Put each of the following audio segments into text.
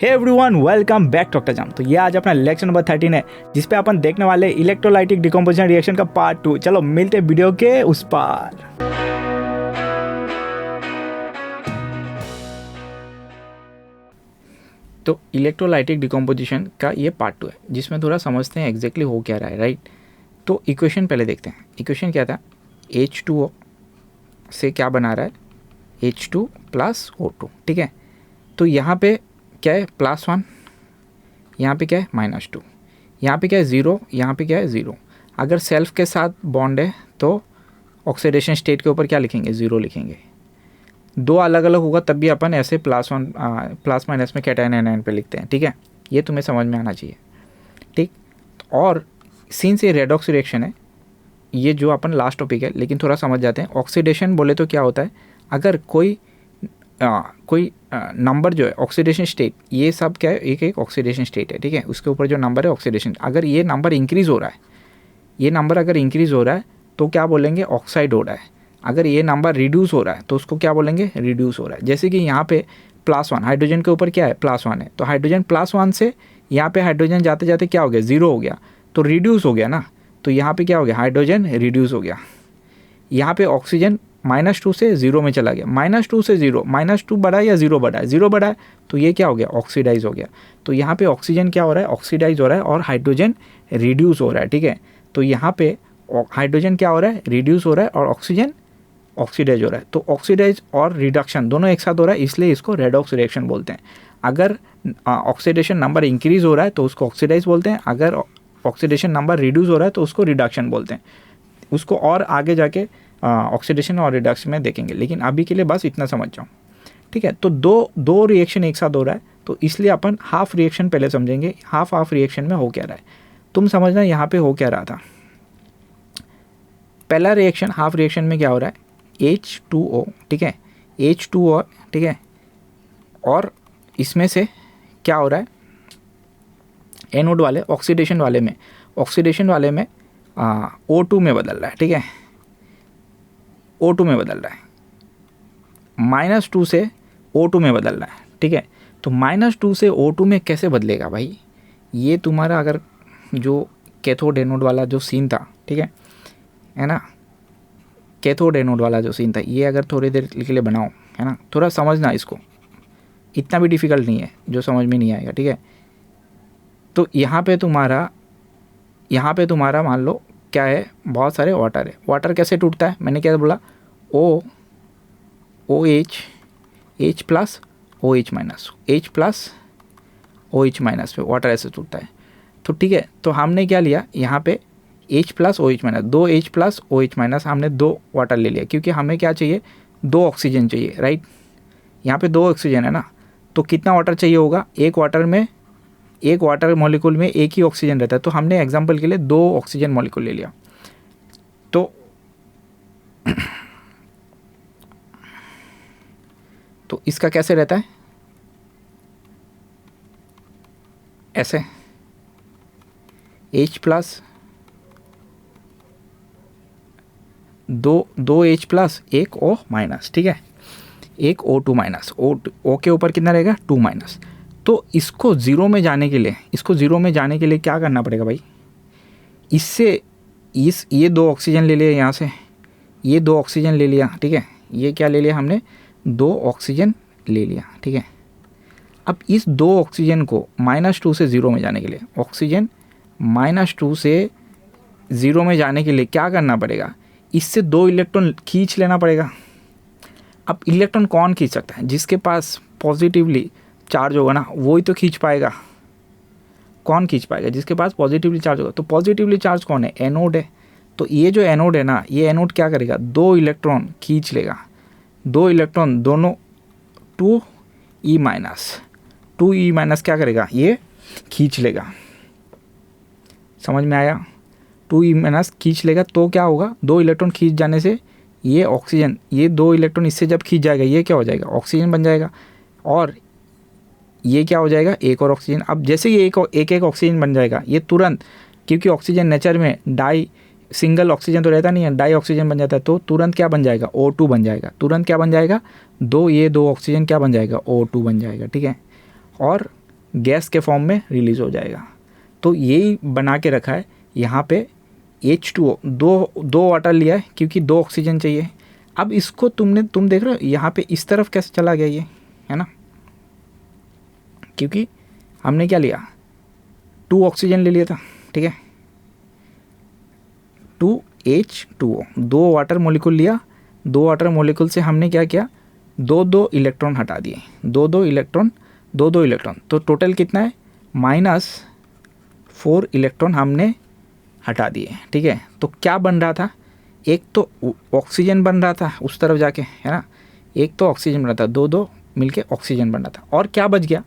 हे everyone, welcome back doctor जाम। तो ये आज अपना लेक्चर नंबर 13 है, जिसपे अपन देखने वाले इलेक्ट्रोलाइटिक डिकम्पोजिशन रिएक्शन का पार्ट 2। चलो मिलते वीडियो के उस पार। तो इलेक्ट्रोलाइटिक डिकम्पोजिशन का ये पार्ट 2 है, जिसमें थोड़ा समझते हैं एग्जैक्टली हो क्या रहा है, राइट। तो इक्वेशन पहले देखते हैं। इक्वेशन क्या था, H2O से क्या बना रहा है, H2 प्लस O2, ठीक है। तो यहाँ पे क्या है, +1, यहाँ पे क्या है -2, यहाँ पे क्या है 0, यहाँ पे क्या है 0। अगर सेल्फ के साथ बॉन्ड है तो ऑक्सीडेशन स्टेट के ऊपर क्या लिखेंगे, 0 लिखेंगे। दो अलग अलग होगा तब भी अपन ऐसे +1 प्लस माइनस में कैटायन एनायन पे लिखते हैं, ठीक है। ये तुम्हें समझ में आना चाहिए, ठीक। और सिंस ये रेडॉक्स रिएक्शन है, ये जो अपन लास्ट टॉपिक है, लेकिन थोड़ा समझ जाते हैं। ऑक्सीडेशन बोले तो क्या होता है, अगर कोई नंबर जो है ऑक्सीडेशन स्टेट, ये सब क्या है, एक एक ऑक्सीडेशन स्टेट है, ठीक है। उसके ऊपर जो नंबर है ऑक्सीडेशन, अगर ये नंबर इंक्रीज़ हो रहा है, ये नंबर अगर इंक्रीज़ हो रहा है तो क्या बोलेंगे, ऑक्साइड हो रहा है। अगर ये नंबर रिड्यूस हो रहा है तो उसको क्या बोलेंगे, रिड्यूस हो रहा है। जैसे कि यहाँ पे +1, हाइड्रोजन के ऊपर क्या है, +1 है, तो हाइड्रोजन +1 से यहाँ पे हाइड्रोजन जाते जाते क्या हो गया, 0 हो गया, तो रिड्यूस हो गया ना। तो यहाँ पे क्या हो गया, हाइड्रोजन रिड्यूस हो गया। यहाँ पे ऑक्सीजन -2 से 0 में चला गया, -2 से 0, -2 बढ़ा या 0 बढ़ा है, 0 बढ़ा है, तो ये क्या हो गया, ऑक्सीडाइज हो गया। तो यहाँ पे ऑक्सीजन क्या हो रहा है, ऑक्सीडाइज हो रहा है, और हाइड्रोजन रिड्यूस हो रहा है, ठीक है। तो यहाँ पे हाइड्रोजन क्या हो रहा है, रिड्यूस हो रहा है, और ऑक्सीजन ऑक्सीडाइज हो रहा है। तो ऑक्सीडाइज और रिडक्शन दोनों एक साथ हो रहा है, इसलिए इसको रेडॉक्स रिएक्शन बोलते हैं। अगर ऑक्सीडेशन नंबर इंक्रीज हो रहा है तो उसको ऑक्सीडाइज बोलते हैं, अगर ऑक्सीडेशन नंबर रिड्यूस हो रहा है तो उसको रिडक्शन बोलते हैं। उसको और आगे जाके ऑक्सीडेशन और रिडक्शन में देखेंगे, लेकिन अभी के लिए बस इतना समझ जाओ, ठीक है। तो दो रिएक्शन एक साथ हो रहा है, तो इसलिए अपन हाफ रिएक्शन पहले समझेंगे। हाफ रिएक्शन में हो क्या रहा है, तुम समझना यहाँ पे हो क्या रहा था। पहला रिएक्शन, हाफ रिएक्शन में क्या हो रहा है, H2O, ठीक है, H2O, ठीक है। और इसमें से क्या हो रहा है, एनोड वाले ऑक्सीडेशन वाले में O2 में बदल रहा है, ठीक है, O2 में बदल रहा है, -2 से O2 में बदल रहा है, ठीक है। तो -2 से O2 में कैसे बदलेगा भाई, ये तुम्हारा अगर जो कैथोड एनोड वाला जो सीन था, ठीक है ना, कैथोड एनोड वाला जो सीन था, ये अगर थोड़ी देर के लिए बनाओ, है ना, थोड़ा समझना इसको, इतना भी डिफ़िकल्ट नहीं है जो समझ में नहीं आएगा, ठीक है। तो यहाँ पे तुम्हारा मान लो क्या है, बहुत सारे वाटर है। वाटर कैसे टूटता है, मैंने क्या बोला, OH, H plus OH minus, H plus OH minus पे वाटर ऐसे टूटता है। तो ठीक है, तो हमने क्या लिया यहाँ पे, H plus OH minus, 2 H plus OH minus, हमने 2 वाटर ले लिया, क्योंकि हमें क्या चाहिए, 2 ऑक्सीजन चाहिए, राइट। यहाँ पे 2 ऑक्सीजन है ना, तो कितना वाटर चाहिए होगा, एक वाटर मॉलिक्यूल में एक ही ऑक्सीजन रहता है, तो हमने एग्जांपल के लिए 2 ऑक्सीजन मॉलिक्यूल ले लिया। तो इसका कैसे रहता है, ऐसे H plus 2 H plus 1 O minus, ठीक है, 1 O2 माइनस, O के ऊपर कितना रहेगा, 2 माइनस। तो इसको ज़ीरो में जाने के लिए क्या करना पड़ेगा भाई, इससे ये 2 ऑक्सीजन ले लिया, यहाँ से ये 2 ऑक्सीजन ले लिया, ठीक है, ये क्या ले लिया हमने, 2 ऑक्सीजन ले लिया, ठीक है। अब इस 2 ऑक्सीजन को -2 से 0 में जाने के लिए, ऑक्सीजन -2 से 0 में जाने के लिए क्या करना पड़ेगा, इससे 2 इलेक्ट्रॉन खींच लेना पड़ेगा। अब इलेक्ट्रॉन कौन खींच सकता है, जिसके पास पॉजिटिवली चार्ज होगा ना, वो ही तो खींच पाएगा। कौन खींच पाएगा, जिसके पास पॉजिटिवली चार्ज होगा। तो पॉजिटिवली चार्ज कौन है, एनोड है। तो ये जो एनोड है ना, ये एनोड क्या करेगा, 2 इलेक्ट्रॉन खींच लेगा, 2 इलेक्ट्रॉन दोनों 2E माइनस क्या करेगा, ये खींच लेगा। समझ में आया, 2E माइनस खींच लेगा, तो क्या होगा, 2 इलेक्ट्रॉन खींच जाने से ये ऑक्सीजन, ये 2 इलेक्ट्रॉन इससे जब खींच जाएगा, ये क्या हो जाएगा, ऑक्सीजन बन जाएगा, और ये क्या हो जाएगा, एक और ऑक्सीजन। अब जैसे ही एक ऑक्सीजन बन जाएगा, ये तुरंत, क्योंकि ऑक्सीजन नेचर में सिंगल ऑक्सीजन तो रहता नहीं है, डाई ऑक्सीजन बन जाता है, तो तुरंत क्या बन जाएगा, O2 बन जाएगा। तुरंत क्या बन जाएगा, 2 ऑक्सीजन क्या बन जाएगा, O2 बन जाएगा, ठीक है। और गैस के फॉर्म में रिलीज़ हो जाएगा। तो यही बना के रखा है यहाँ पे H2O, दो वाटर लिया है क्योंकि 2 ऑक्सीजन चाहिए। अब इसको तुम देख रहे हो यहाँ पे इस तरफ कैसे चला गया ये, है ना, क्योंकि हमने क्या लिया, 2 ऑक्सीजन ले लिया था, ठीक है, 2H2O, 2 वाटर मॉलिक्यूल लिया, 2 वाटर मॉलिक्यूल से हमने क्या किया, 2 इलेक्ट्रॉन हटा दिए, 2 इलेक्ट्रॉन, 2 इलेक्ट्रॉन, तो टोटल कितना है, -4 इलेक्ट्रॉन हमने हटा दिए, ठीक है। तो क्या बन रहा था, एक तो ऑक्सीजन बन रहा था उस तरफ जाके, है ना, एक तो ऑक्सीजन बन रहा था, 2 मिलके ऑक्सीजन बन रहा था। और क्या बच गया,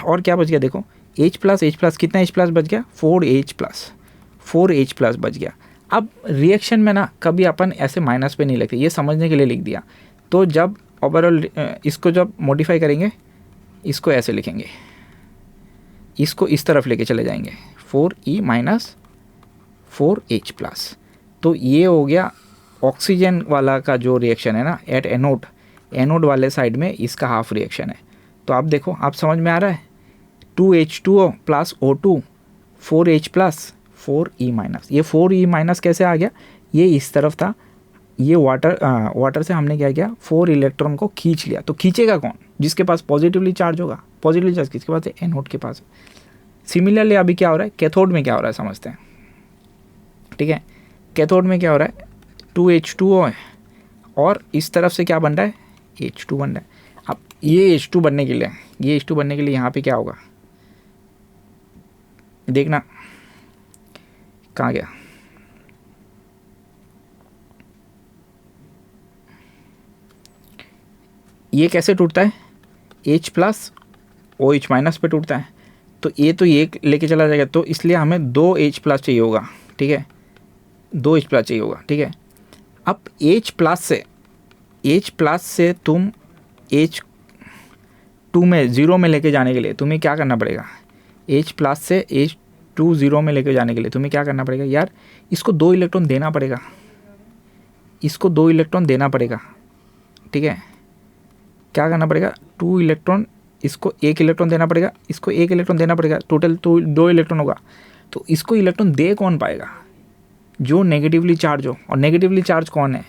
और क्या बच गया, देखो H+, कितना H+ बच गया, 4H+ बच गया। अब रिएक्शन में ना कभी अपन ऐसे माइनस पे नहीं लिखते, ये समझने के लिए लिख दिया। तो जब ओवरऑल इसको जब मॉडिफाई करेंगे, इसको ऐसे लिखेंगे, इसको इस तरफ लेके चले जाएंगे, 4E- 4H+। तो ये हो गया ऑक्सीजन वाला का जो रिएक्शन है ना, एट एनोड वाले साइड में इसका हाफ रिएक्शन है। तो आप देखो, आप समझ में आ रहा है, 2H2O + O2, 4H+, 4E-। ये 4E- कैसे आ गया, ये इस तरफ था, ये वाटर से हमने क्या किया, 4 इलेक्ट्रॉन को खींच लिया। तो खींचेगा कौन, जिसके पास पॉजिटिवली चार्ज होगा, पॉजिटिवली चार्ज किसके पास है, एनोड के पास है। सिमिलरली अभी क्या हो रहा है, कैथोड में क्या हो रहा है समझते हैं, ठीक है। कैथोड में क्या हो रहा है, 2H2O है और इस तरफ से क्या बन रहा है, H2 बन रहा है। अब ये H2 बनने के लिए, यहाँ पे क्या होगा, देखना कहाँ गया, ये कैसे टूटता है, H+ OH- पे टूटता है। तो ये लेके चला जाएगा, तो इसलिए हमें 2H+ चाहिए होगा, ठीक है, 2H+ चाहिए होगा, ठीक है। अब H+ से तुम H2 में 0 में लेके जाने के लिए तुम्हें क्या करना पड़ेगा, H+ से H2 0 में लेके जाने के लिए तुम्हें क्या करना पड़ेगा यार, इसको 2 इलेक्ट्रॉन देना पड़ेगा, ठीक है। क्या करना पड़ेगा, 2 इलेक्ट्रॉन, इसको 1 इलेक्ट्रॉन देना पड़ेगा, इसको 1 इलेक्ट्रॉन देना पड़ेगा, टोटल तो 2 इलेक्ट्रॉन होगा। तो इसको इलेक्ट्रॉन दे कौन पाएगा, जो नेगेटिवली चार्ज हो। और नेगेटिवली चार्ज कौन है,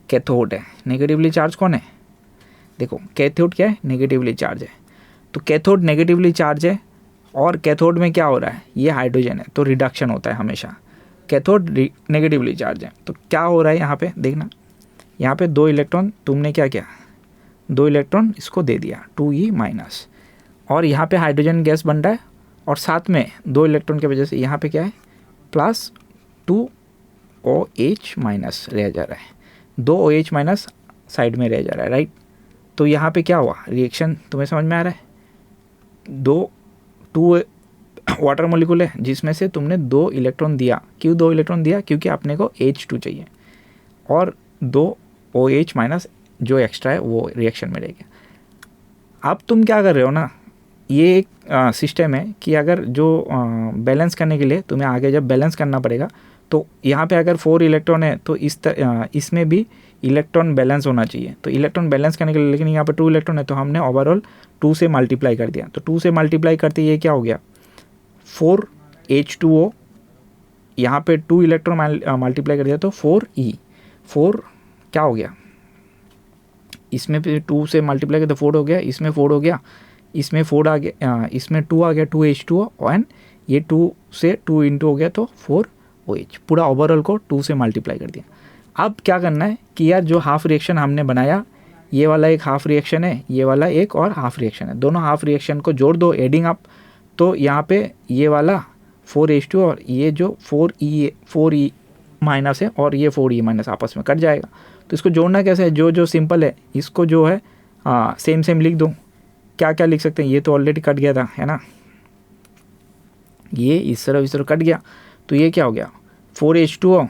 कैथोड है। नेगेटिवली चार्ज कौन है, देखो कैथोड क्या है, नेगेटिवली चार्ज है। तो कैथोड नेगेटिवली चार्ज है और कैथोड में क्या हो रहा है, ये हाइड्रोजन है, तो रिडक्शन होता है हमेशा। कैथोड नेगेटिवली चार्ज है, तो क्या हो रहा है यहाँ पे देखना, यहाँ पे 2 इलेक्ट्रॉन तुमने क्या किया, 2 इलेक्ट्रॉन इसको दे दिया, 2E-। और यहाँ पे हाइड्रोजन गैस बन रहा है और साथ में 2 इलेक्ट्रॉन की वजह से यहाँ पे क्या है, +2OH- रह जा रहा है, 2 OH- साइड में रह जा रहा है, राइट। तो यहाँ पे क्या हुआ, रिएक्शन तुम्हें समझ में आ रहा है, 2 वाटर मॉलिक्यूल है जिसमें से तुमने 2 इलेक्ट्रॉन दिया। क्यों 2 इलेक्ट्रॉन दिया, क्योंकि अपने को H2 चाहिए, और 2 OH- जो एक्स्ट्रा है वो रिएक्शन में रहेगा। अब तुम क्या कर रहे हो ना, ये एक सिस्टम है कि अगर जो बैलेंस करने के लिए तुम्हें आगे जब बैलेंस करना पड़ेगा, तो यहाँ पे अगर 4 इलेक्ट्रॉन है तो इसमें भी इलेक्ट्रॉन बैलेंस होना चाहिए। तो इलेक्ट्रॉन बैलेंस करने के लिए, लेकिन यहाँ पे 2 इलेक्ट्रॉन है तो हमने ओवरऑल 2 से मल्टीप्लाई कर दिया। तो 2 से मल्टीप्लाई करते ये क्या हो गया, 4H2O, यहाँ पे 2 इलेक्ट्रॉन मल्टीप्लाई कर दिया तो 4E, 4 क्या हो गया, इसमें भी 2 से मल्टीप्लाई किया तो 4 हो गया, इसमें 4 हो गया, इसमें 4 आ गया, इसमें 2 आ गया, 2H2O, एंड ये 2 से 2 इंटू हो गया तो 4OH। पूरा ओवरऑल को 2 से मल्टीप्लाई कर दिया। अब क्या करना है कि यार जो हाफ रिएक्शन हमने बनाया, ये वाला एक हाफ रिएक्शन है, ये वाला एक और हाफ रिएक्शन है, दोनों हाफ रिएक्शन को जोड़ दो, एडिंग अप। तो यहाँ पे ये वाला 4H2 और ये जो 4E- है और ये 4E- आपस में कट जाएगा। तो इसको जोड़ना कैसे है, जो सिंपल है इसको जो है सेम लिख दो। क्या क्या लिख सकते हैं, ये तो ऑलरेडी कट गया था, है ना, ये इस तरह कट गया। तो ये क्या हो गया, 4H2O,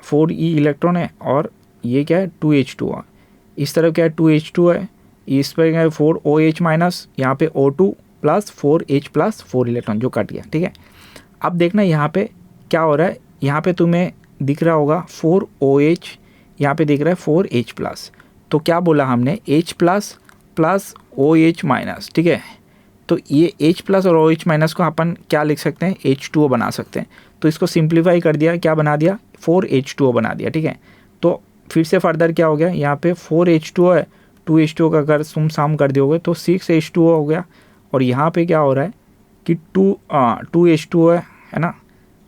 4E इलेक्ट्रॉन है, और ये क्या है 2H2O। इस तरफ क्या है 2H2 है, इस पर क्या है 4OH-, यहाँ पे O2 + 4H+ 4 इलेक्ट्रॉन जो कट गया, ठीक है। अब देखना यहाँ पे क्या हो रहा है, यहाँ पे तुम्हें दिख रहा होगा 4OH, यहाँ पे दिख रहा है 4H+। तो क्या बोला हमने, H+ + OH-, ठीक है, तो ये H प्लस और OH माइनस को अपन क्या लिख सकते हैं, H2O बना सकते हैं। तो इसको सिंप्लीफाई कर दिया, क्या बना दिया, 4H2O बना दिया, ठीक है। तो फिर से फर्दर क्या हो गया, यहाँ पे 4H2O है, 2H2O का अगर तुम साम कर दोगे तो 6H2O हो गया, और यहाँ पे क्या हो रहा है कि 2H2O है ना,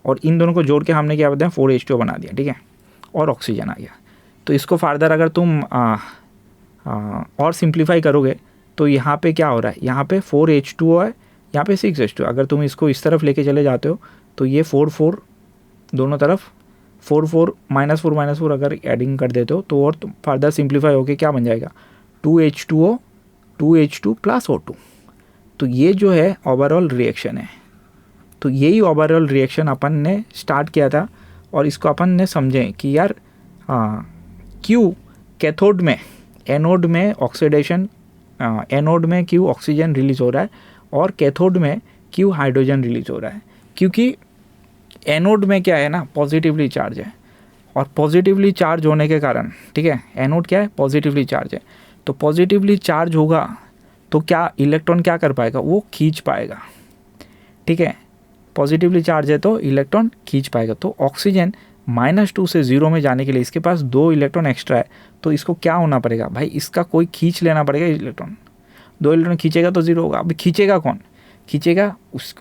और इन दोनों को जोड़ के हमने क्या बताया 4H2O बना दिया, ठीक है, और ऑक्सीजन आ गया। तो इसको फर्दर अगर तुम और सिंप्लीफाई करोगे तो यहाँ पे क्या हो रहा है, यहाँ पे 4H2O है, यहाँ पे 6H2O। अगर तुम इसको इस तरफ लेके चले जाते हो तो ये 4 दोनों तरफ 4 -4 अगर एडिंग कर देते हो तो और फर्दर सिंप्लीफाई होके क्या बन जाएगा, 2H2O 2H2 प्लस O2। तो ये जो है ओवरऑल रिएक्शन है। तो यही ओवरऑल रिएक्शन अपन ने स्टार्ट किया था, और इसको अपन ने समझें कि यार क्यों कैथोड में, एनोड में ऑक्सीडेशन, एनोड में क्यों ऑक्सीजन रिलीज हो रहा है और कैथोड में क्यों हाइड्रोजन रिलीज हो रहा है। क्योंकि एनोड में क्या है ना, पॉजिटिवली चार्ज है, और पॉजिटिवली चार्ज होने के कारण, ठीक है, एनोड क्या है, पॉजिटिवली चार्ज है। तो पॉजिटिवली चार्ज होगा तो क्या इलेक्ट्रॉन क्या कर पाएगा, वो खींच पाएगा, ठीक है। पॉजिटिवली चार्ज है तो इलेक्ट्रॉन खींच पाएगा। तो ऑक्सीजन -2 से 0 में जाने के लिए इसके पास 2 इलेक्ट्रॉन एक्स्ट्रा है, तो इसको क्या होना पड़ेगा भाई, इसका कोई खींच लेना पड़ेगा इलेक्ट्रॉन। 2 इलेक्ट्रॉन खींचेगा तो 0 होगा। अभी खींचेगा कौन, खींचेगा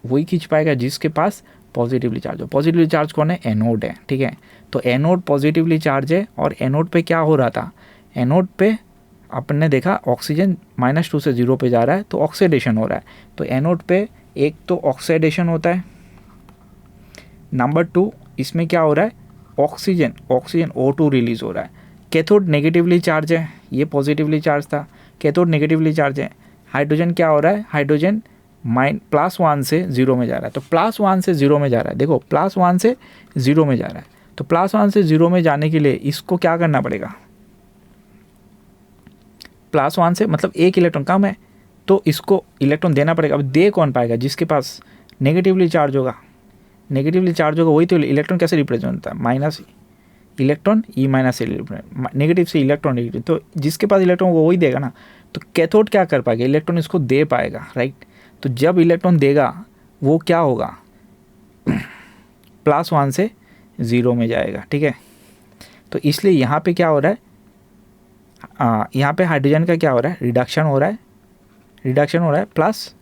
वही खींच पाएगा जिसके पास पॉजिटिवली चार्ज हो। पॉजिटिवली चार्ज कौन है, एनोड है, ठीक है। तो एनोड पॉजिटिवली चार्ज है, और एनोड पे क्या हो रहा था, एनोड पे अपन ने देखा ऑक्सीजन -2 से 0 पे जा रहा है तो ऑक्सीडेशन हो रहा है। तो एनोड पे एक तो ऑक्सीडेशन होता है, नंबर 2 इसमें क्या हो रहा है, ऑक्सीजन O2 रिलीज हो रहा है। कैथोड नेगेटिवली चार्ज है, ये पॉजिटिवली चार्ज था, कैथोड नेगेटिवली चार्ज है। हाइड्रोजन क्या हो रहा है, हाइड्रोजन +1 से 0 में जा रहा है। तो +1 से 0 में जा रहा है, देखो +1 से 0 में जा रहा है। तो +1 से 0 में जाने के लिए इसको क्या करना पड़ेगा, +1 से मतलब एक इलेक्ट्रॉन कम है तो इसको इलेक्ट्रॉन देना पड़ेगा। अब दे कौन पाएगा, जिसके पास नेगेटिवली चार्ज होगा, नेगेटिवली चार्ज होगा वही तो इलेक्ट्रॉन कैसे रिप्रेजेंट होता है, minus electron E minus negative से इलेक्ट्रॉन नेगेटिव, तो जिसके पास इलेक्ट्रॉन वो वही देगा ना। तो कैथोड क्या कर पाएगा, इलेक्ट्रॉन इसको दे पाएगा, राइट। तो जब इलेक्ट्रॉन देगा वो क्या होगा, +1 से 0 में जाएगा, ठीक है। तो इसलिए यहाँ पे क्या हो रहा है, यहाँ पे हाइड्रोजन का क्या हो रहा है, रिडक्शन हो रहा है, रिडक्शन हो रहा है, प्लस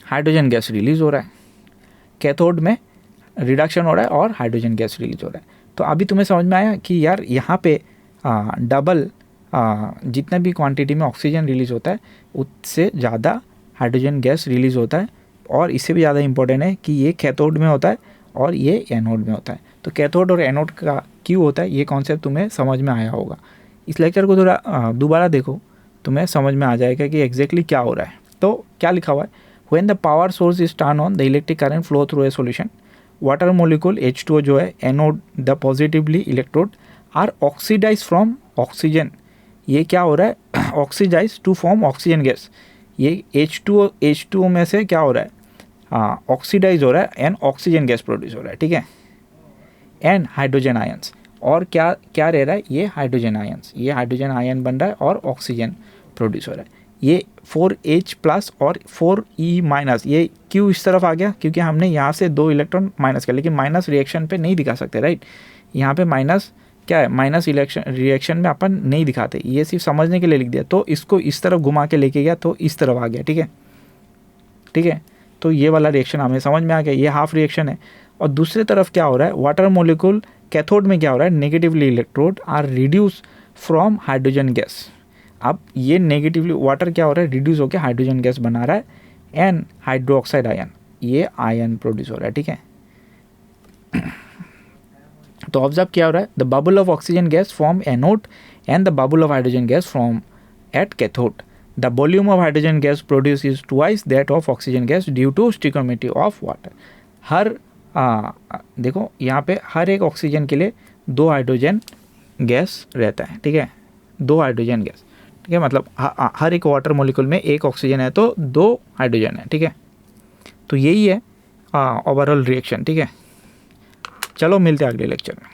हाइड्रोजन गैस रिलीज हो रहा है। कैथोड में रिडक्शन हो रहा है और हाइड्रोजन गैस रिलीज हो रहा है। तो अभी तुम्हें समझ में आया कि यार यहाँ पे डबल जितना भी क्वांटिटी में ऑक्सीजन रिलीज होता है उससे ज़्यादा हाइड्रोजन गैस रिलीज होता है, और इससे भी ज़्यादा इंपॉर्टेंट है कि ये कैथोड में होता है और ये एनोड में होता है। तो कैथोड और एनोड का क्यों होता है, ये कॉन्सेप्ट तुम्हें समझ में आया होगा। इस लेक्चर को थोड़ा दोबारा देखो, तुम्हें समझ में आ जाएगा कि एग्जैक्टली क्या हो रहा है। तो क्या लिखा हुआ है, when the power source is turn on the electric current flow through a solution, water molecule H2O जो है anode the positively electrode are oxidise from oxygen. ये क्या हो रहा है, oxidise to form oxygen gas. ये H2O में से क्या हो रहा है, ऑक्सीडाइज हो रहा है एंड ऑक्सीजन गैस प्रोड्यूस हो रहा है, ठीक है। एंड हाइड्रोजन आयंस, और क्या क्या रह रहा है, ये हाइड्रोजन आयंस, ये हाइड्रोजन आयन बन रहा है और ऑक्सीजन प्रोड्यूस हो रहा है। ये 4H प्लस और 4E माइनस, ये क्यों इस तरफ आ गया, क्योंकि हमने यहाँ से 2 इलेक्ट्रॉन माइनस किया, लेकिन माइनस रिएक्शन पे नहीं दिखा सकते, राइट। यहाँ पे माइनस क्या है, माइनस रिएक्शन में अपन नहीं दिखाते, ये सिर्फ समझने के लिए लिख दिया। तो इसको इस तरफ घुमा के लेके गया तो इस तरफ आ गया, ठीक है, ठीक है। तो ये वाला रिएक्शन हमें समझ में आ गया, ये हाफ रिएक्शन है। और दूसरी तरफ क्या हो रहा है, वाटर मोलिक्यूल कैथोड में क्या हो रहा है, negatively electrode are reduce from hydrogen gas. अब ये नेगेटिवली वाटर क्या हो रहा है, रिड्यूस होकर हाइड्रोजन गैस बना रहा है एंड हाइड्रोक्साइड आयन, ये आयन प्रोड्यूस हो रहा है, ठीक है। तो ऑब्जर्व क्या हो रहा है, the bubble of oxygen gas from anode and the bubble of hydrogen gas from at cathode. The volume of hydrogen gas produce is twice that of oxygen gas due to stoichiometry of water. Here देखो यहाँ पे हर एक oxygen के लिए 2 hydrogen gas रहता है, ठीक है, 2 हाइड्रोजन गैस, ठीक है। मतलब हर एक वाटर मॉलिक्यूल में 1 ऑक्सीजन है तो 2 हाइड्रोजन है, ठीक है। तो यही है ओवरऑल रिएक्शन, ठीक है। चलो मिलते हैं अगले लेक्चर में।